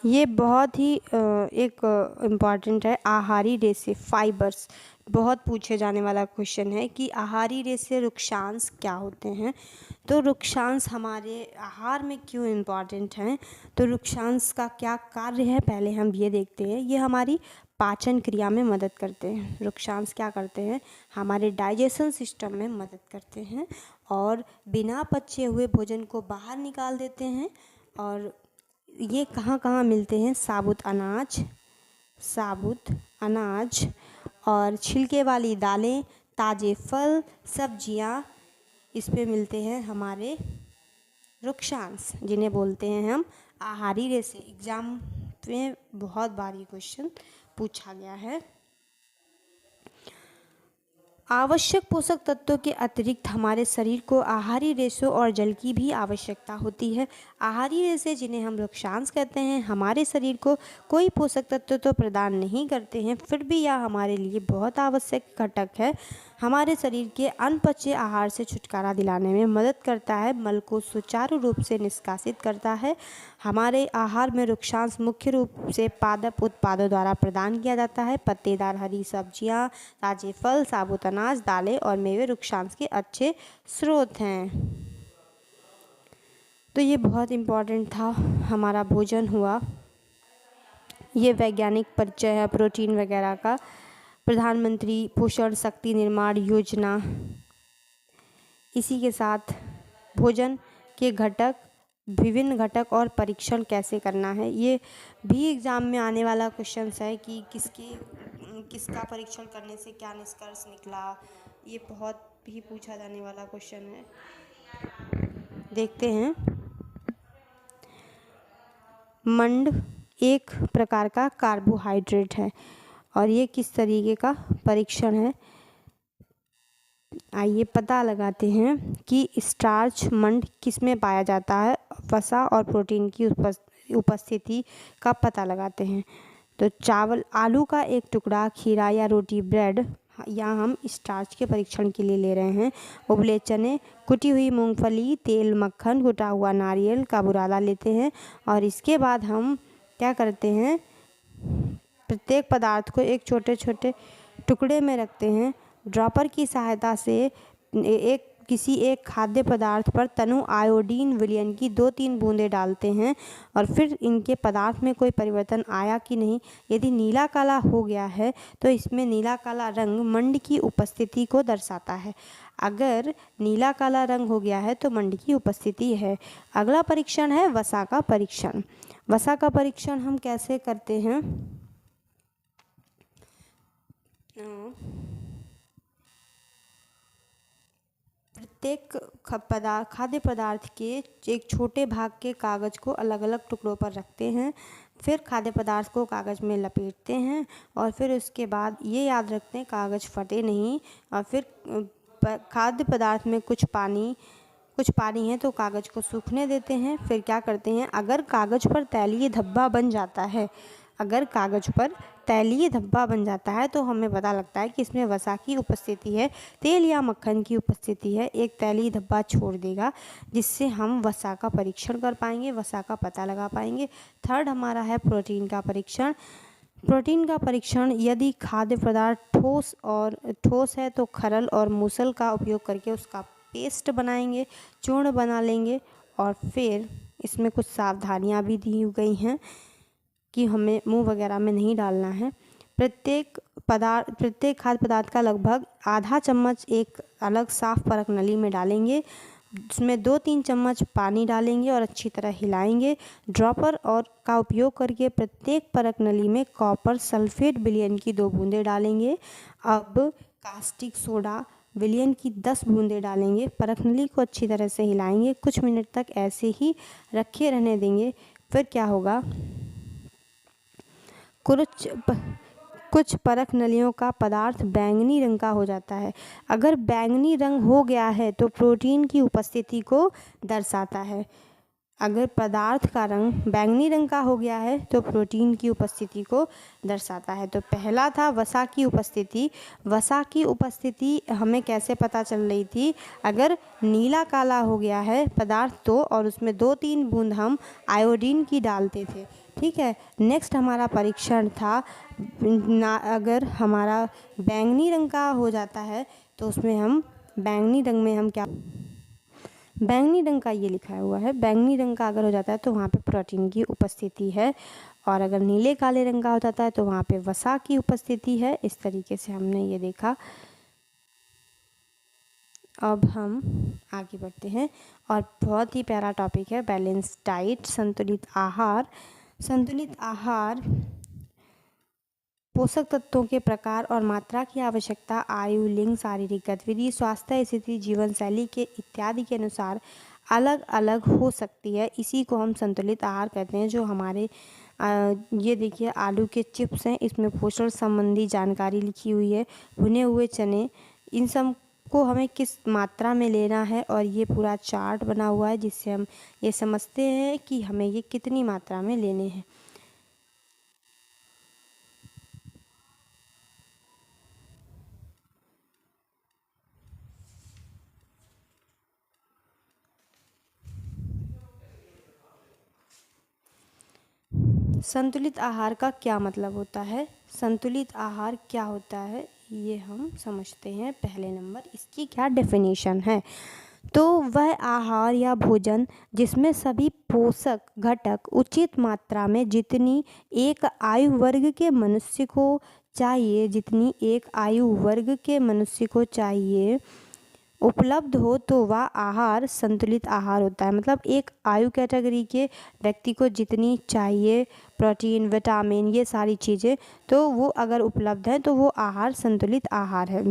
ये बहुत ही एक इम्पॉर्टेंट है, आहारी रेशे, फाइबर्स। बहुत पूछे जाने वाला क्वेश्चन है कि आहारी रेशे रुक्षांश क्या होते हैं। तो रुक्षांश हमारे आहार में क्यों इम्पॉर्टेंट हैं, तो रुक्षांश का क्या कार्य है पहले हम ये देखते हैं। ये हमारी पाचन क्रिया में मदद करते हैं। रुक्षांश क्या करते हैं, हमारे डाइजेशन सिस्टम में मदद करते हैं और बिना पचे हुए भोजन को बाहर निकाल देते हैं। और ये कहाँ कहाँ मिलते हैं, साबुत अनाज और छिलके वाली दालें, ताज़े फल, सब्जियाँ, इस पे मिलते हैं हमारे रुक्षांश, जिन्हें बोलते हैं हम आहारी रेशे। एग्जाम में बहुत बार ये क्वेश्चन पूछा गया है। आवश्यक पोषक तत्वों के अतिरिक्त हमारे शरीर को आहारी रेशों और जल की भी आवश्यकता होती है। आहारी रेशे, जिन्हें हम रुक्षांश कहते हैं, हमारे शरीर को कोई पोषक तत्व तो प्रदान नहीं करते हैं, फिर भी यह हमारे लिए बहुत आवश्यक घटक है। हमारे शरीर के अनपचे आहार से छुटकारा दिलाने में मदद करता है, मल को सुचारू रूप से निष्कासित करता है। हमारे आहार में रुक्षांश मुख्य रूप से पादप उत्पादों द्वारा प्रदान किया जाता है। पत्तेदार हरी सब्जियां, ताजे फल, साबुत अनाज, दालें और मेवे रुक्षांश के अच्छे स्रोत हैं। तो ये बहुत इम्पोर्टेंट था, हमारा भोजन हुआ। ये वैज्ञानिक परिचय है प्रोटीन वगैरह का। प्रधानमंत्री पोषण शक्ति निर्माण योजना, इसी के साथ भोजन के घटक, विभिन्न घटक और परीक्षण कैसे करना है, ये भी एग्ज़ाम में आने वाला क्वेश्चन है कि किसका परीक्षण करने से क्या निष्कर्ष निकला। ये बहुत ही पूछा जाने वाला क्वेश्चन है। देखते हैं। मंड एक प्रकार का कार्बोहाइड्रेट है और ये किस तरीके का परीक्षण है, आइए पता लगाते हैं कि स्टार्च मंड किस में पाया जाता है। वसा और प्रोटीन की उपस्थिति का पता लगाते हैं। तो चावल, आलू का एक टुकड़ा, खीरा या रोटी, ब्रेड, या हम स्टार्च के परीक्षण के लिए ले रहे हैं। उबले चने, कुटी हुई मूंगफली, तेल, मक्खन, कुटा हुआ नारियल का बुरादा लेते हैं और इसके बाद हम क्या करते हैं, प्रत्येक पदार्थ को एक छोटे छोटे टुकड़े में रखते हैं। ड्रॉपर की सहायता से किसी एक खाद्य पदार्थ पर तनु आयोडीन विलयन की 2-3 बूंदें डालते हैं और फिर इनके पदार्थ में कोई परिवर्तन आया कि नहीं। यदि नीला काला हो गया है तो इसमें नीला काला रंग मंड की उपस्थिति को दर्शाता है। अगर नीला काला रंग हो गया है तो मंड की उपस्थिति है। अगला परीक्षण है वसा का परीक्षण। वसा का परीक्षण हम कैसे करते हैं, प्रत्येक खाद्य पदार्थ के एक छोटे भाग के कागज़ को अलग अलग टुकड़ों पर रखते हैं, फिर खाद्य पदार्थ को कागज़ में लपेटते हैं और फिर उसके बाद ये याद रखते हैं कागज़ फटे नहीं। और फिर खाद्य पदार्थ में कुछ पानी है तो कागज़ को सूखने देते हैं। फिर क्या करते हैं, अगर कागज़ पर तैलीय धब्बा बन जाता है तो हमें पता लगता है कि इसमें वसा की उपस्थिति है, तेल या मक्खन की उपस्थिति है। एक तैलीय धब्बा छोड़ देगा जिससे हम वसा का परीक्षण कर पाएंगे, वसा का पता लगा पाएंगे। थर्ड हमारा है प्रोटीन का परीक्षण। प्रोटीन का परीक्षण, यदि खाद्य पदार्थ ठोस है तो खरल और मूसल का उपयोग करके उसका पेस्ट बनाएंगे, चूर्ण बना लेंगे। और फिर इसमें कुछ सावधानियां भी दी गई हैं कि हमें मुंह वगैरह में नहीं डालना है। प्रत्येक खाद्य पदार्थ का लगभग आधा चम्मच एक अलग साफ परख नली में डालेंगे, उसमें 2-3 चम्मच पानी डालेंगे और अच्छी तरह हिलाएंगे। ड्रॉपर का उपयोग करके प्रत्येक परख नली में कॉपर सल्फेट विलयन की 2 बूंदें डालेंगे। अब कास्टिक सोडा विलयन की 10 बूंदें डालेंगे। परख नली को अच्छी तरह से हिलाएंगे, कुछ मिनट तक ऐसे ही रखे रहने देंगे। फिर क्या होगा, कुछ परख नलियों का पदार्थ बैंगनी रंग का हो जाता है। अगर बैंगनी रंग हो गया है तो प्रोटीन की उपस्थिति को दर्शाता है। अगर पदार्थ का रंग बैंगनी रंग का हो गया है तो प्रोटीन की उपस्थिति को दर्शाता है। तो पहला था वसा की उपस्थिति। वसा की उपस्थिति हमें कैसे पता चल रही थी? अगर नीला काला हो गया है पदार्थ तो, और उसमें 2-3 बूंद हम आयोडीन की डालते थे। ठीक है। नेक्स्ट हमारा परीक्षण था अगर हमारा बैंगनी रंग का हो जाता है तो उसमें हम बैंगनी रंग में हम क्या, बैंगनी रंग का ये लिखा हुआ है, बैंगनी रंग का अगर हो जाता है तो वहाँ पे प्रोटीन की उपस्थिति है, और अगर नीले काले रंग का हो जाता है तो वहाँ पे वसा की उपस्थिति है। इस तरीके से हमने ये देखा। अब हम आगे बढ़ते हैं और बहुत ही प्यारा टॉपिक है बैलेंस डाइट, संतुलित आहार। संतुलित आहार पोषक तत्वों के प्रकार और मात्रा की आवश्यकता आयु, लिंग, शारीरिक गतिविधि, स्वास्थ्य स्थिति, जीवन शैली के इत्यादि के अनुसार अलग अलग हो सकती है। इसी को हम संतुलित आहार कहते हैं। जो हमारे ये देखिए आलू के चिप्स हैं, इसमें पोषण संबंधी जानकारी लिखी हुई है। भुने हुए चने, इन सब को हमें किस मात्रा में लेना है, और ये पूरा चार्ट बना हुआ है जिससे हम ये समझते हैं कि हमें ये कितनी मात्रा में लेने हैं। संतुलित आहार का क्या मतलब होता है? संतुलित आहार क्या होता है ये हम समझते हैं। पहले नंबर इसकी क्या डेफिनेशन है? तो वह आहार या भोजन जिसमें सभी पोषक घटक उचित मात्रा में जितनी एक आयु वर्ग के मनुष्य को चाहिए, जितनी एक आयु वर्ग के मनुष्य को चाहिए उपलब्ध हो, तो वह आहार संतुलित आहार होता है। मतलब एक आयु कैटेगरी के व्यक्ति को जितनी चाहिए प्रोटीन, विटामिन, ये सारी चीज़ें, तो वो अगर उपलब्ध है तो वो आहार संतुलित आहार है।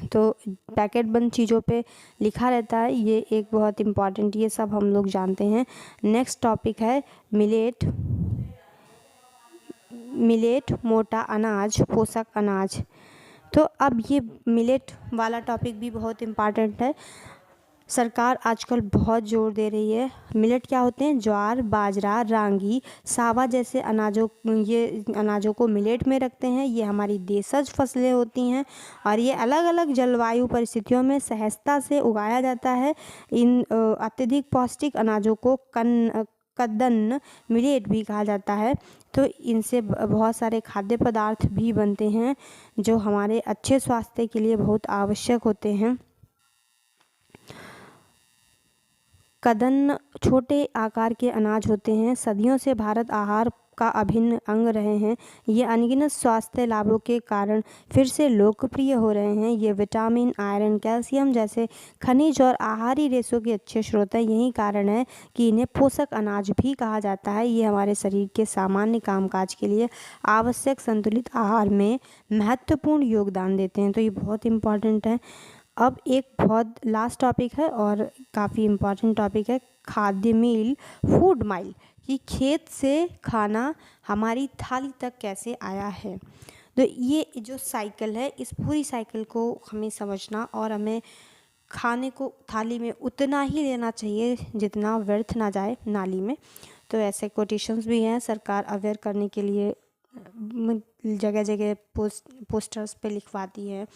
तो पैकेट बंद चीज़ों पे लिखा रहता है, ये एक बहुत इम्पॉर्टेंट, ये सब हम लोग जानते हैं। नेक्स्ट टॉपिक है मिलेट। मिलेट मोटा अनाज, पोषक अनाज। तो अब ये मिलेट वाला टॉपिक भी बहुत इम्पॉर्टेंट है। सरकार आजकल बहुत जोर दे रही है। मिलेट क्या होते हैं? ज्वार, बाजरा, रागी, सावा जैसे अनाजों को मिलेट में रखते हैं। ये हमारी देशज फसलें होती हैं और ये अलग अलग जलवायु परिस्थितियों में सहजता से उगाया जाता है। इन अत्यधिक पौष्टिक अनाजों को कद्दन मिलेट भी कहा जाता है। तो इनसे बहुत सारे खाद्य पदार्थ भी बनते हैं जो हमारे अच्छे स्वास्थ्य के लिए बहुत आवश्यक होते हैं। कदन छोटे आकार के अनाज होते हैं। सदियों से भारत आहार का अभिन्न अंग रहे हैं। ये अनगिनत स्वास्थ्य लाभों के कारण फिर से लोकप्रिय हो रहे हैं। ये विटामिन, आयरन, कैल्शियम जैसे खनिज और आहारी रेशों के अच्छे स्रोत हैं। यही कारण है कि इन्हें पोषक अनाज भी कहा जाता है। ये हमारे शरीर के सामान्य कामकाज के लिए आवश्यक संतुलित आहार में महत्वपूर्ण योगदान देते हैं। तो ये बहुत इम्पॉर्टेंट है। अब एक बहुत लास्ट टॉपिक है और काफ़ी इम्पॉर्टेंट टॉपिक है, खाद्य मील, फूड माइल, कि खेत से खाना हमारी थाली तक कैसे आया है। तो ये जो साइकिल है, इस पूरी साइकिल को हमें समझना और हमें खाने को थाली में उतना ही लेना चाहिए जितना व्यर्थ ना जाए नाली में। तो ऐसे कोटेशंस भी हैं, सरकार अवेयर करने के लिए जगह जगह पोस्टर्स पे लिखवाती है।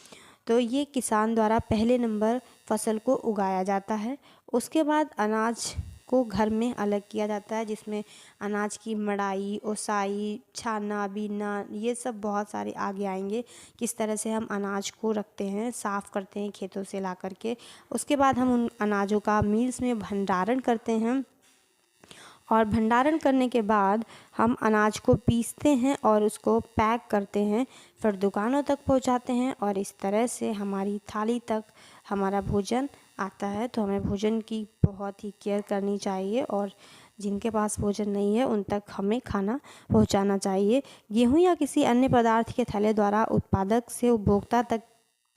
तो ये किसान द्वारा पहले नंबर फसल को उगाया जाता है। उसके बाद अनाज को घर में अलग किया जाता है, जिसमें अनाज की मड़ाई, ओसाई, छाना, बीनना, ये सब बहुत सारे आगे आएंगे। किस तरह से हम अनाज को रखते हैं, साफ़ करते हैं खेतों से ला करके। उसके बाद हम उन अनाजों का मील्स में भंडारण करते हैं और भंडारण करने के बाद हम अनाज को पीसते हैं और उसको पैक करते हैं, फिर दुकानों तक पहुंचाते हैं और इस तरह से हमारी थाली तक हमारा भोजन आता है। तो हमें भोजन की बहुत ही केयर करनी चाहिए और जिनके पास भोजन नहीं है उन तक हमें खाना पहुंचाना चाहिए। गेहूं या किसी अन्य पदार्थ के थैले द्वारा उत्पादक से उपभोक्ता तक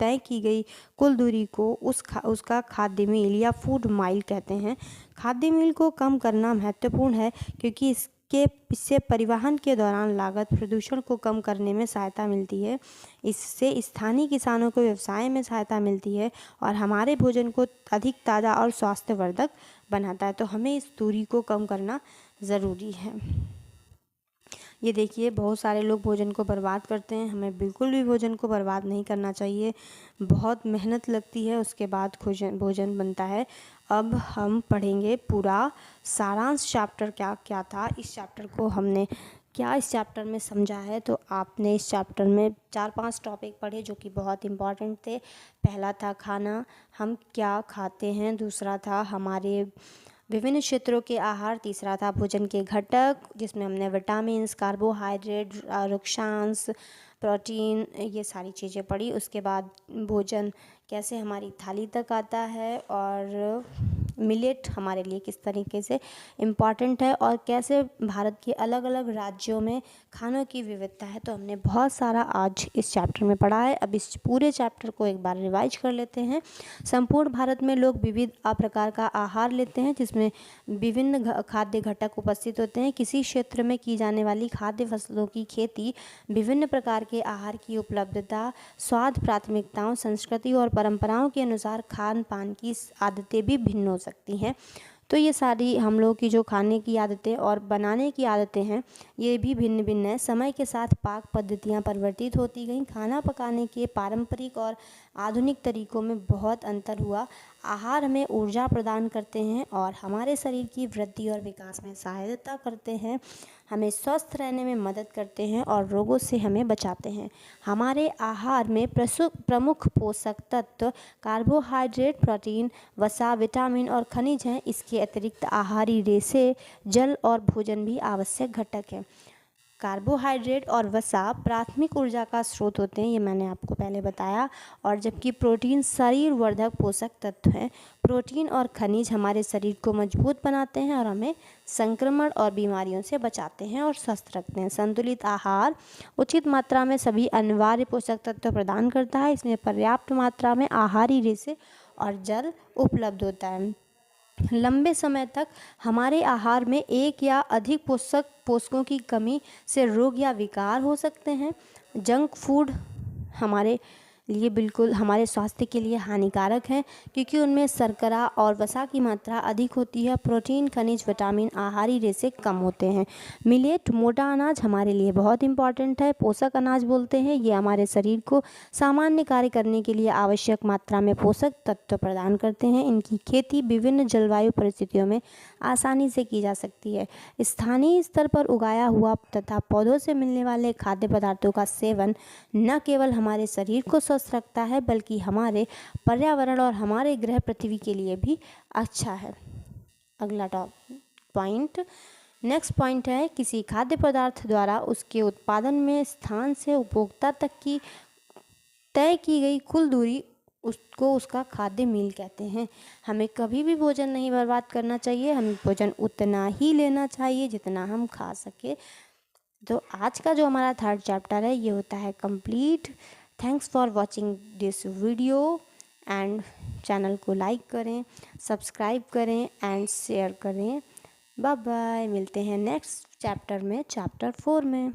तय की गई कुल दूरी को उसका खाद्य मील या फूड माइल कहते हैं। खाद्य मील को कम करना महत्वपूर्ण है क्योंकि इससे परिवहन के दौरान लागत प्रदूषण को कम करने में सहायता मिलती है। इससे स्थानीय किसानों को व्यवसाय में सहायता मिलती है और हमारे भोजन को अधिक ताज़ा और स्वास्थ्यवर्धक बनाता है। तो हमें इस दूरी को कम करना ज़रूरी है। ये देखिए, बहुत सारे लोग भोजन को बर्बाद करते हैं। हमें बिल्कुल भी भोजन को बर्बाद नहीं करना चाहिए। बहुत मेहनत लगती है, उसके बाद भोजन बनता है। अब हम पढ़ेंगे पूरा सारांश चैप्टर क्या क्या था। इस चैप्टर को हमने क्या इस चैप्टर में समझा है, तो आपने इस चैप्टर में 4-5 टॉपिक पढ़े जो कि बहुत इम्पॉर्टेंट थे। पहला था खाना, हम क्या खाते हैं। दूसरा था हमारे विभिन्न क्षेत्रों के आहार। तीसरा था भोजन के घटक, जिसमें हमने विटामिन्स, कार्बोहाइड्रेट, रक्षांश, प्रोटीन, ये सारी चीज़ें पढ़ी। उसके बाद भोजन कैसे हमारी थाली तक आता है और मिलेट हमारे लिए किस तरीके से इम्पॉर्टेंट है और कैसे भारत के अलग अलग राज्यों में खानों की विविधता है। तो हमने बहुत सारा आज इस चैप्टर में पढ़ा है। अब इस पूरे चैप्टर को एक बार रिवाइज कर लेते हैं। संपूर्ण भारत में लोग विविध प्रकार का आहार लेते हैं, जिसमें विभिन्न खाद्य घटक उपस्थित होते हैं। किसी क्षेत्र में की जाने वाली खाद्य फसलों की खेती, विभिन्न प्रकार के आहार की उपलब्धता, स्वाद, प्राथमिकताओं, संस्कृति और परंपराओं के अनुसार खान पान की आदतें भी भिन्न हो सकती हैं। तो ये सारी हम लोगों की जो खाने की आदतें और बनाने की आदतें हैं, ये भी भिन्न भिन्न है। समय के साथ पाक पद्धतियाँ परिवर्तित होती गईं। खाना पकाने के पारंपरिक और आधुनिक तरीकों में बहुत अंतर हुआ। आहार हमें ऊर्जा प्रदान करते हैं और हमारे शरीर की वृद्धि और विकास में सहायता करते हैं, हमें स्वस्थ रहने में मदद करते हैं और रोगों से हमें बचाते हैं। हमारे आहार में प्रमुख पोषक तत्व कार्बोहाइड्रेट, प्रोटीन, वसा, विटामिन और खनिज हैं। इसके अतिरिक्त आहारी रेशे, जल और भोजन भी आवश्यक घटक हैं। कार्बोहाइड्रेट और वसा प्राथमिक ऊर्जा का स्रोत होते हैं, ये मैंने आपको पहले बताया। और जबकि प्रोटीन शरीर वर्धक पोषक तत्व हैं। प्रोटीन और खनिज हमारे शरीर को मजबूत बनाते हैं और हमें संक्रमण और बीमारियों से बचाते हैं और स्वस्थ रखते हैं। संतुलित आहार उचित मात्रा में सभी अनिवार्य पोषक तत्व प्रदान करता है। इसमें पर्याप्त मात्रा में आहारी रेशे और जल उपलब्ध होता है। लंबे समय तक हमारे आहार में एक या अधिक पोषकों की कमी से रोग या विकार हो सकते हैं। जंक फूड हमारे लिए बिल्कुल हमारे स्वास्थ्य के लिए हानिकारक है, क्योंकि उनमें शर्करा और वसा की मात्रा अधिक होती है। प्रोटीन, खनिज, विटामिन, आहारी रेशे कम होते हैं। मिलेट मोटा अनाज हमारे लिए बहुत इंपॉर्टेंट है। पोषक अनाज बोलते हैं। ये हमारे शरीर को सामान्य कार्य करने के लिए आवश्यक मात्रा में पोषक तत्व प्रदान करते हैं। इनकी खेती विभिन्न जलवायु परिस्थितियों में आसानी से की जा सकती है। स्थानीय स्तर पर उगाया हुआ तथा पौधों से मिलने वाले खाद्य पदार्थों का सेवन न केवल हमारे शरीर को स्वस्थ रखता है, बल्कि हमारे पर्यावरण और हमारे ग्रह पृथ्वी के लिए भी अच्छा है। अगला नेक्स्ट पॉइंट है, किसी खाद्य पदार्थ द्वारा उसके उत्पादन में स्थान से उपभोक्ता तक की तय की गई कुल दूरी उसको उसका खाद्य मील कहते हैं। हमें कभी भी भोजन नहीं बर्बाद करना चाहिए। हमें भोजन उतना ही लेना चाहिए जितना हम खा सके। तो आज का जो हमारा 3rd चैप्टर है, ये होता है complete. Thanks for watching this video and channel को लाइक करें, सब्सक्राइब करें एंड शेयर करें। Bye bye. मिलते हैं नेक्स्ट चैप्टर में, चैप्टर 4 में।